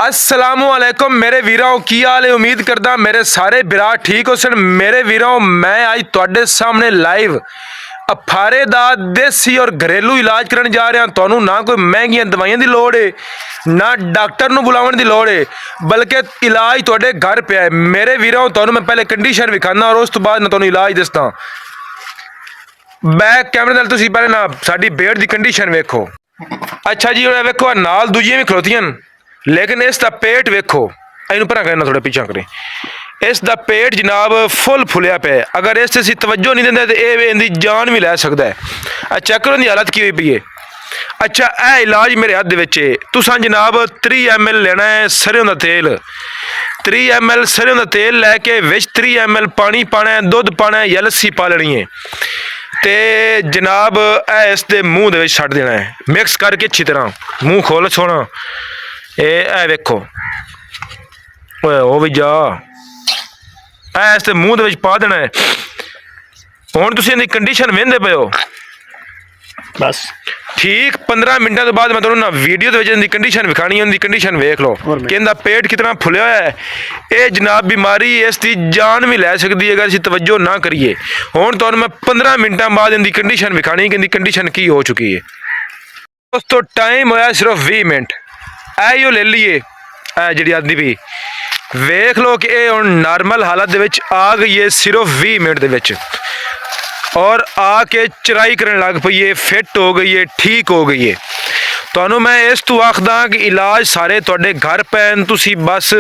असलामुअलैकुम मेरे वीरों की हाल है। उम्मीद करदा मेरे सारे बिरा ठीक हो सन। मेरे वीरों मैं आज तुहाडे सामने लाइव अफारे दा देसी और घरेलू इलाज करन जा रहा। तुहानू ना कोई महंगियां दवाइयां दी लोड़ है ना डॉक्टर नू बुलावन दी लोड़ है, बल्कि इलाज तुहाडे घर पिया है। मेरे वीरों तुहानू मैं पहले कंडीशन विखाना और उस तो बाद मैं तुहानू इलाज दसदा। बैक कैमरे नाल तुसीं पहले ना साडी बेड दी कंडीशन वेखो। अच्छा जी हुण वेखो नाल दूजियां भी खलोतियां, लेकिन इसका पेट वेखो। इनू परा करना थोड़ा पीछा करें। इसका पेट जनाब फुल फुलिया पे। अगर इस असीं तवज्जो नहीं देंदे तो ये इहदी जान भी लै सकदा है। चेक करो इहदी हालत की हुई पई है। अच्छा यह इलाज मेरे हत्थ दे विच है। तुसां जनाब 3 ml लेना है सरेओं दा तेल। 3 ml सरेओं दा तेल लैके विच 3 ml पानी पाना है, दुध पाना है या लस्सी पा लेनी है ते जनाब इस दे मूँह दे विच छड्ड देना है, मिक्स करके अच्छी तरह। मूँह खोल सोना। ए वेखो ओ भी जा इस मूँह दे विच पा देना है। हुण तुसीं इहदी कंडीशन वेंदे पे हो बस ठीक 15 मिनटों के बाद मैं तुहानू ना वीडियो दे विच इहदी कंडीशन विखानी है। उनकी कंडीशन वेख लो कि इहदा पेट कितना फुलिया होया है। ये जनाब बीमारी इसकी जान भी लै सकती है अगर असीं तवज्जो ना करिए। हुण तुहानू मैं 15 मिनटों बाद इहदी कंडीशन विखानी कि इहदी कंडीशन की हो चुकी है। दोस्तों टाइम होया सिर्फ 20 मिनट। ऐ ले लीए जी आदि भी वेख लो कि ये हुण नॉर्मल हालत दे विच आ गई है सिर्फ 20 मिनट दे विच, और आके चराई करन लग पई है, फिट हो गई है, ठीक हो गई है। तुहानू मैं इस तू आखदा कि इलाज सारे तुहाडे घर पैन, तुसीं बस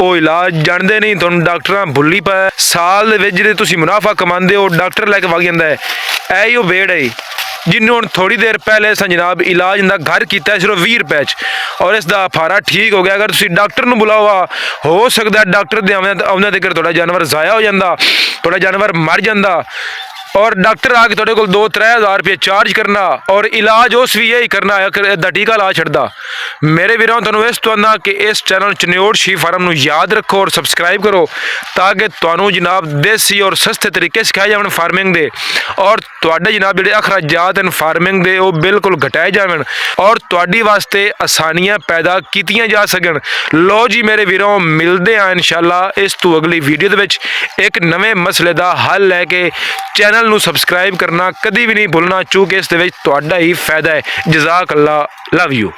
वो इलाज जानते नहीं। तुहानू डॉक्टर भुल्ली पा साल दे विच जिहड़े तुसीं मुनाफा कमांदे हो डॉक्टर लैके वग जांदा है। ऐ बेड़ है जिन्होंने हुण थोड़ी देर पहले जनाब इलाज इनका घर किया सिर्फ 20 रुपए और इसका अफारा ठीक हो गया। अगर तुसीं डॉक्टर नू बुलाओ हो सकता है डॉक्टर दे आउंदे तक तुहाडा जानवर ज़ाया हो जाता, तुहाडा जानवर मर जाता, और डॉक्टर आके तुहाडे कोल 2-3 हज़ार रुपये चार्ज करना और इलाज उस भी यही करना है टीका ला छड्डदा। मेरे वीरों तुहानू इस तो आंदा कि इस चैनल चन्योड़ शी फार्म नू याद रखो और सबसक्राइब करो ताकि तुहानू जनाब देसी और सस्ते तरीके सिखाए जावन फार्मिंग दे, और तुहाडे जनाब जिहड़े अखराजात हैं फार्मिंग दे वो बिल्कुल घटाए जावन और तुहाडी वास्ते आसानियां पैदा कीतियां जा सकन। लो जी मेरे वीरों मिलते हैं इंशाअल्लाह इस तू अगली वीडियो दे विच एक नवे मसले का हल लैके। चैनल नू सबसक्राइब करना कभी भी नहीं भूलना, चूँकि इस दे विच तुहाडा ही फायदा है। जज़ाक अल्लाह, लव यू।